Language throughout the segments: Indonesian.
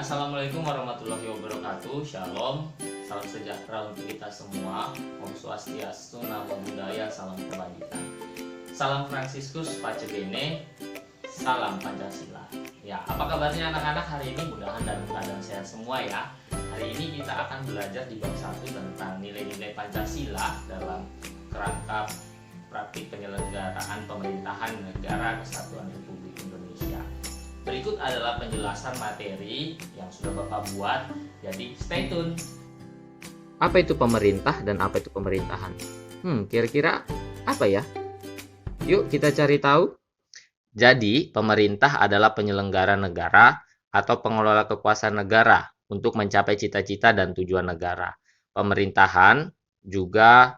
Assalamualaikum warahmatullahi wabarakatuh. Shalom, salam sejahtera untuk kita semua. Om Swastiastu, Namo Buddhaya, salam kebajikan. Salam Fransiskus Pacebene, salam Pancasila. Ya, apa kabarnya anak-anak hari ini? Mudah-mudahan dalam keadaan sehat semua ya. Hari ini kita akan belajar di bab 1 tentang nilai-nilai Pancasila dalam kerangka praktik penyelenggaraan pemerintahan negara Kesatuan Republik Indonesia. Berikut adalah penjelasan materi yang sudah Bapak buat, jadi stay tune. Apa itu pemerintah dan apa itu pemerintahan? Kira-kira apa ya? Yuk kita cari tahu. Jadi, pemerintah adalah penyelenggara negara atau pengelola kekuasaan negara untuk mencapai cita-cita dan tujuan negara. Pemerintahan juga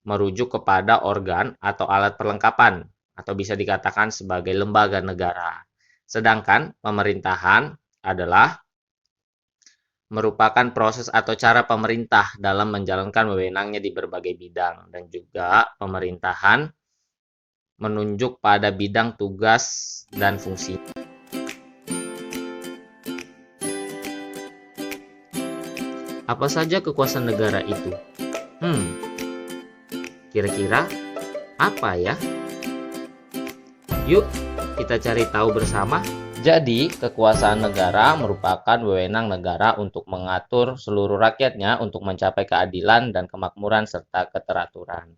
merujuk kepada organ atau alat perlengkapan, atau bisa dikatakan sebagai lembaga negara. Sedangkan pemerintahan adalah merupakan proses atau cara pemerintah dalam menjalankan wewenangnya di berbagai bidang, dan juga pemerintahan menunjuk pada bidang tugas dan fungsi. Apa saja kekuasaan negara itu? Kira-kira apa ya? Yuk kita cari tahu bersama. Jadi, kekuasaan negara merupakan wewenang negara untuk mengatur seluruh rakyatnya untuk mencapai keadilan dan kemakmuran serta keteraturan.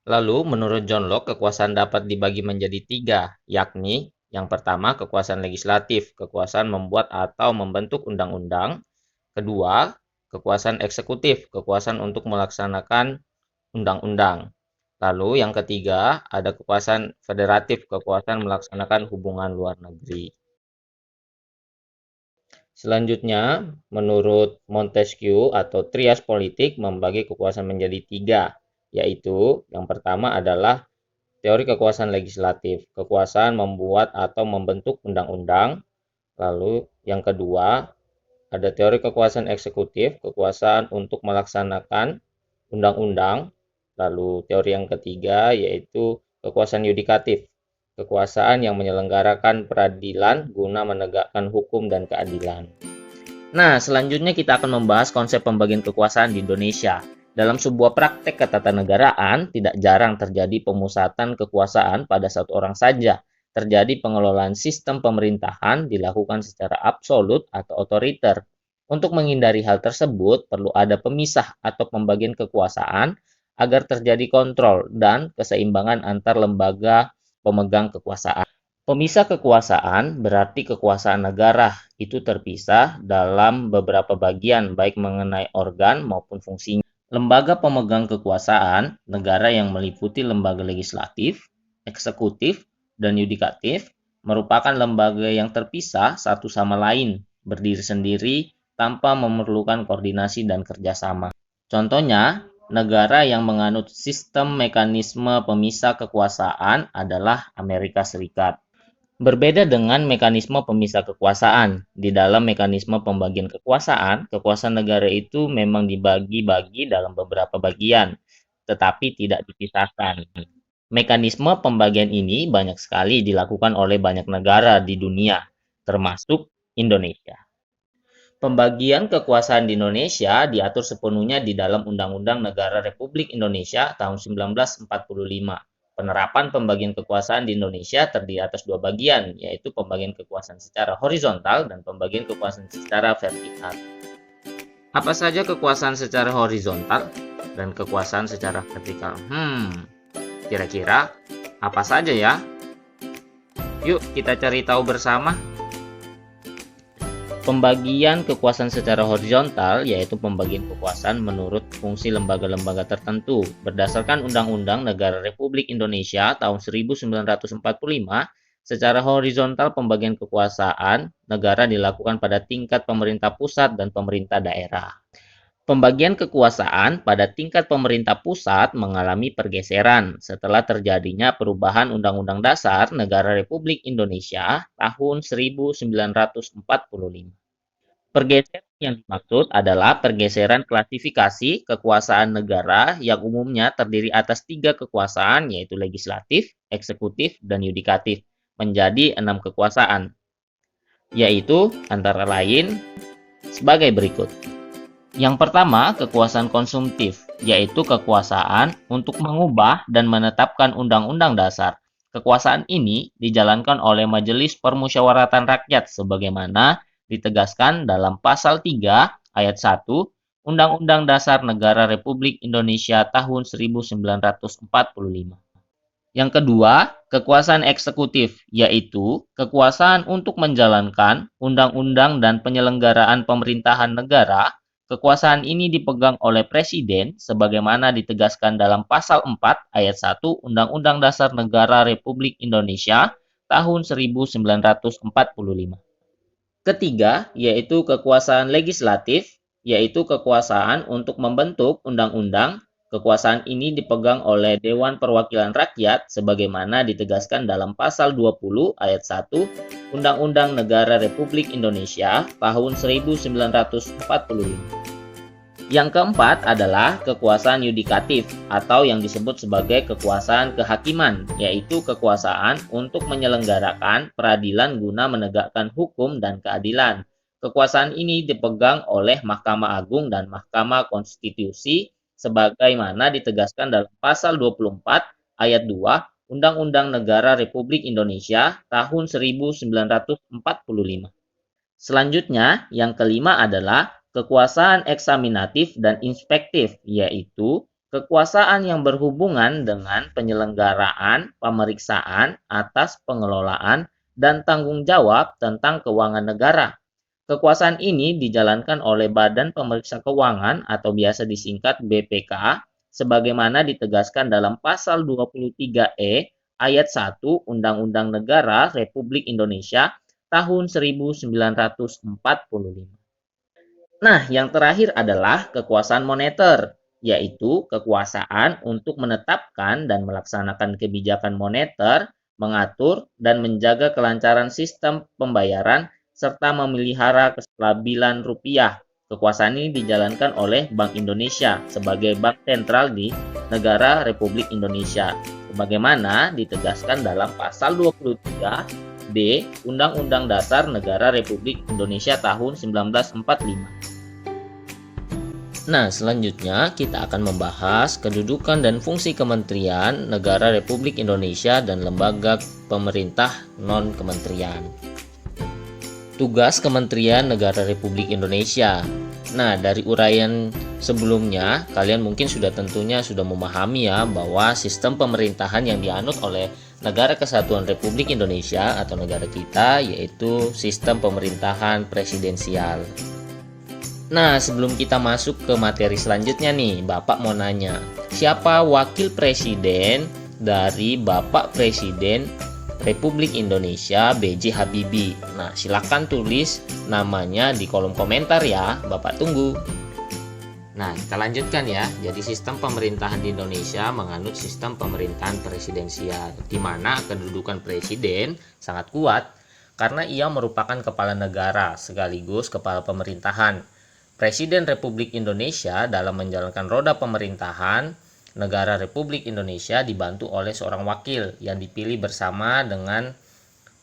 Lalu, menurut John Locke, kekuasaan dapat dibagi menjadi 3, yakni yang pertama, kekuasaan legislatif, kekuasaan membuat atau membentuk undang-undang. Kedua, kekuasaan eksekutif, kekuasaan untuk melaksanakan undang-undang. Lalu yang ketiga, ada kekuasaan federatif, kekuasaan melaksanakan hubungan luar negeri. Selanjutnya, menurut Montesquieu atau trias politik membagi kekuasaan menjadi 3, yaitu yang pertama adalah teori kekuasaan legislatif, kekuasaan membuat atau membentuk undang-undang. Lalu yang kedua, ada teori kekuasaan eksekutif, kekuasaan untuk melaksanakan undang-undang. Lalu teori yang ketiga yaitu kekuasaan yudikatif, kekuasaan yang menyelenggarakan peradilan guna menegakkan hukum dan keadilan. Nah, selanjutnya kita akan membahas konsep pembagian kekuasaan di Indonesia. Dalam sebuah praktek ketatanegaraan, tidak jarang terjadi pemusatan kekuasaan pada satu orang saja. Terjadi pengelolaan sistem pemerintahan dilakukan secara absolut atau otoriter. Untuk menghindari hal tersebut, perlu ada pemisah atau pembagian kekuasaan agar terjadi kontrol dan keseimbangan antar lembaga pemegang kekuasaan. Pemisah kekuasaan berarti kekuasaan negara itu terpisah dalam beberapa bagian, baik mengenai organ maupun fungsinya. Lembaga pemegang kekuasaan negara yang meliputi lembaga legislatif, eksekutif, dan yudikatif merupakan lembaga yang terpisah satu sama lain, berdiri sendiri tanpa memerlukan koordinasi dan kerjasama. Contohnya, negara yang menganut sistem mekanisme pemisah kekuasaan adalah Amerika Serikat. Berbeda dengan mekanisme pemisah kekuasaan, di dalam mekanisme pembagian kekuasaan negara itu memang dibagi-bagi dalam beberapa bagian, tetapi tidak dipisahkan. Mekanisme pembagian ini banyak sekali dilakukan oleh banyak negara di dunia, termasuk Indonesia. Pembagian kekuasaan di Indonesia diatur sepenuhnya di dalam Undang-Undang Negara Republik Indonesia tahun 1945. Penerapan pembagian kekuasaan di Indonesia terdiri atas 2 bagian, yaitu pembagian kekuasaan secara horizontal dan pembagian kekuasaan secara vertikal. Apa saja kekuasaan secara horizontal dan kekuasaan secara vertikal? Kira-kira apa saja ya? Yuk kita cari tahu bersama. Pembagian kekuasaan secara horizontal yaitu pembagian kekuasaan menurut fungsi lembaga-lembaga tertentu. Berdasarkan Undang-Undang Negara Republik Indonesia tahun 1945, secara horizontal pembagian kekuasaan negara dilakukan pada tingkat pemerintah pusat dan pemerintah daerah. Pembagian kekuasaan pada tingkat pemerintah pusat mengalami pergeseran setelah terjadinya perubahan Undang-Undang Dasar Negara Republik Indonesia tahun 1945. Pergeseran yang dimaksud adalah pergeseran klasifikasi kekuasaan negara yang umumnya terdiri atas 3 kekuasaan, yaitu legislatif, eksekutif, dan yudikatif, menjadi 6 kekuasaan. yaitu antara lain sebagai berikut. Yang pertama, kekuasaan konsumtif, yaitu kekuasaan untuk mengubah dan menetapkan undang-undang dasar. Kekuasaan ini dijalankan oleh Majelis Permusyawaratan Rakyat sebagaimana ditegaskan dalam Pasal 3 Ayat 1 Undang-Undang Dasar Negara Republik Indonesia tahun 1945. Yang kedua, kekuasaan eksekutif, yaitu kekuasaan untuk menjalankan undang-undang dan penyelenggaraan pemerintahan negara. Kekuasaan ini dipegang oleh Presiden sebagaimana ditegaskan dalam Pasal 4 Ayat 1 Undang-Undang Dasar Negara Republik Indonesia tahun 1945. Ketiga, yaitu kekuasaan legislatif, yaitu kekuasaan untuk membentuk undang-undang. Kekuasaan ini dipegang oleh Dewan Perwakilan Rakyat sebagaimana ditegaskan dalam Pasal 20 Ayat 1 Undang-Undang Negara Republik Indonesia tahun 1945. Yang keempat adalah kekuasaan yudikatif atau yang disebut sebagai kekuasaan kehakiman, yaitu kekuasaan untuk menyelenggarakan peradilan guna menegakkan hukum dan keadilan. Kekuasaan ini dipegang oleh Mahkamah Agung dan Mahkamah Konstitusi sebagaimana ditegaskan dalam Pasal 24 Ayat 2 Undang-Undang Negara Republik Indonesia tahun 1945. Selanjutnya, yang kelima adalah kekuasaan eksaminatif dan inspektif, yaitu kekuasaan yang berhubungan dengan penyelenggaraan pemeriksaan atas pengelolaan dan tanggung jawab tentang keuangan negara. Kekuasaan ini dijalankan oleh Badan Pemeriksa Keuangan atau biasa disingkat BPK sebagaimana ditegaskan dalam Pasal 23E Ayat 1 Undang-Undang Negara Republik Indonesia tahun 1945. Nah, yang terakhir adalah kekuasaan moneter, yaitu kekuasaan untuk menetapkan dan melaksanakan kebijakan moneter, mengatur dan menjaga kelancaran sistem pembayaran, serta memelihara kestabilan rupiah. Kekuasaan ini dijalankan oleh Bank Indonesia sebagai bank sentral di negara Republik Indonesia, sebagaimana ditegaskan dalam Pasal 23B Undang-Undang Dasar Negara Republik Indonesia tahun 1945. Nah, selanjutnya kita akan membahas kedudukan dan fungsi Kementerian Negara Republik Indonesia dan lembaga pemerintah non-kementerian. Tugas Kementerian Negara Republik Indonesia. Nah, dari uraian sebelumnya, kalian mungkin tentunya sudah memahami ya bahwa sistem pemerintahan yang dianut oleh Negara Kesatuan Republik Indonesia atau negara kita yaitu sistem pemerintahan presidensial. Nah, sebelum kita masuk ke materi selanjutnya nih, Bapak mau nanya, siapa wakil presiden dari Bapak Presiden Republik Indonesia B.J. Habibie? Nah, silakan tulis namanya di kolom komentar ya, Bapak tunggu. Nah, kita lanjutkan ya. Jadi sistem pemerintahan di Indonesia menganut sistem pemerintahan presidensial, di mana kedudukan presiden sangat kuat karena ia merupakan kepala negara sekaligus kepala pemerintahan. Presiden Republik Indonesia dalam menjalankan roda pemerintahan Negara Republik Indonesia dibantu oleh seorang wakil yang dipilih bersama dengan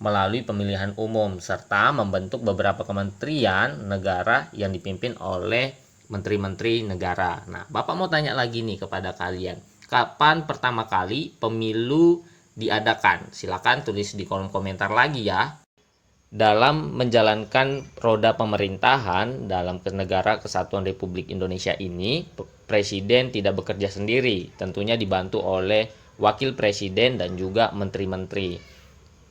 melalui pemilihan umum serta membentuk beberapa kementerian negara yang dipimpin oleh menteri-menteri negara. Nah, Bapak mau tanya lagi nih kepada kalian, kapan pertama kali pemilu diadakan? Silakan tulis di kolom komentar lagi ya. Dalam menjalankan roda pemerintahan dalam Negara Kesatuan Republik Indonesia ini, Presiden tidak bekerja sendiri, tentunya dibantu oleh Wakil Presiden dan juga menteri-menteri.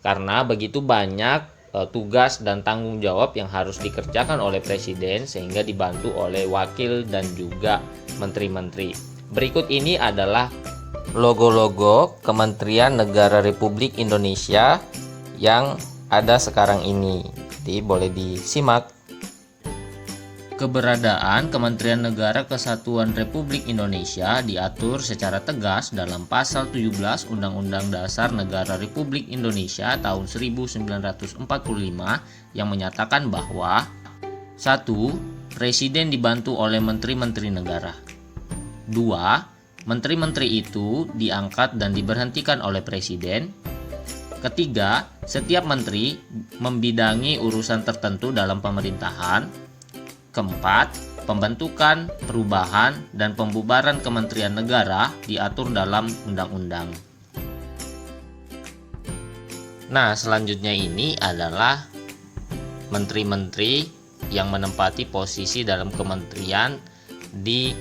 Karena begitu banyak tugas dan tanggung jawab yang harus dikerjakan oleh Presiden sehingga dibantu oleh wakil dan juga menteri-menteri. Berikut ini adalah logo-logo Kementerian Negara Republik Indonesia yang ada sekarang ini. Jadi boleh disimak. Keberadaan Kementerian Negara Kesatuan Republik Indonesia diatur secara tegas dalam Pasal 17 Undang-Undang Dasar Negara Republik Indonesia tahun 1945 yang menyatakan bahwa 1. Presiden dibantu oleh menteri-menteri negara. 2. Menteri-menteri itu diangkat dan diberhentikan oleh Presiden. Ketiga, setiap menteri membidangi urusan tertentu dalam pemerintahan. Keempat, pembentukan, perubahan, dan pembubaran kementerian negara diatur dalam undang-undang. Nah, selanjutnya ini adalah menteri-menteri yang menempati posisi dalam kementerian di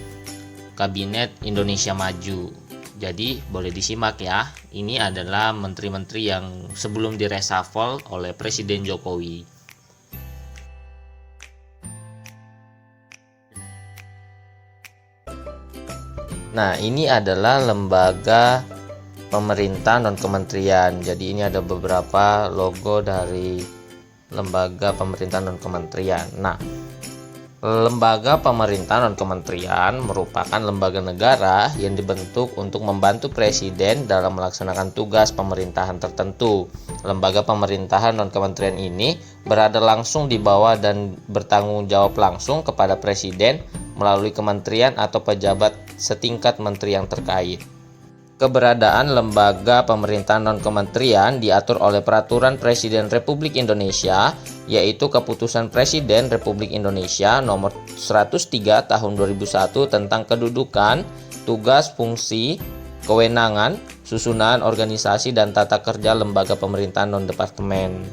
Kabinet Indonesia Maju. Jadi boleh disimak ya. Ini adalah menteri-menteri yang sebelum direshuffle oleh Presiden Jokowi. Nah, ini adalah lembaga pemerintah non-kementerian. Jadi ini ada beberapa logo dari lembaga pemerintah non-kementerian. Nah, lembaga pemerintah non-kementerian merupakan lembaga negara yang dibentuk untuk membantu presiden dalam melaksanakan tugas pemerintahan tertentu. Lembaga pemerintahan non-kementerian ini berada langsung di bawah dan bertanggung jawab langsung kepada presiden melalui kementerian atau pejabat setingkat menteri yang terkait. Keberadaan lembaga pemerintahan non-kementerian diatur oleh Peraturan Presiden Republik Indonesia, yaitu Keputusan Presiden Republik Indonesia Nomor 103 Tahun 2001 tentang kedudukan, tugas, fungsi, kewenangan, susunan, organisasi, dan tata kerja lembaga pemerintahan non-departemen.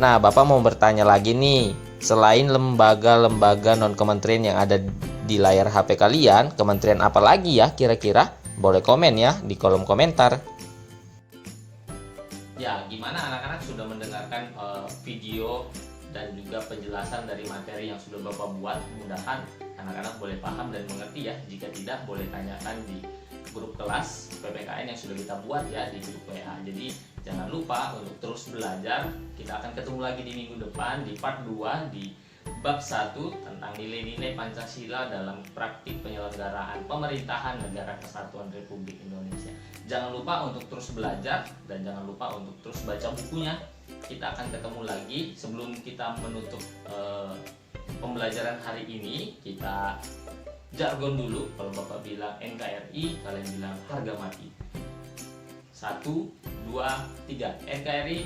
Nah, Bapak mau bertanya lagi nih, selain lembaga-lembaga non-kementerian yang ada di layar HP kalian, kementerian apa lagi ya kira-kira? Boleh komen ya di kolom komentar. Ya, gimana anak-anak sudah mendengarkan video dan juga penjelasan dari materi yang sudah Bapak buat? Mudah-mudahan anak-anak boleh paham dan mengerti ya. Jika tidak, boleh tanyakan di grup kelas PPKN yang sudah kita buat ya di grup WA. Jadi jangan lupa untuk terus belajar. Kita akan ketemu lagi di minggu depan di part 2 di bab 1 tentang nilai-nilai Pancasila dalam praktik penyelenggaraan pemerintahan Negara Kesatuan Republik Indonesia. Jangan lupa untuk terus belajar dan jangan lupa untuk terus baca bukunya. Kita akan ketemu lagi. Sebelum kita menutup pembelajaran hari ini, kita jargon dulu. Kalau Bapak bilang NKRI, kalian bilang harga mati. 1, 2, 3. NKRI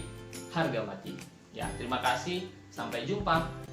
harga mati. Ya, terima kasih. Sampai jumpa.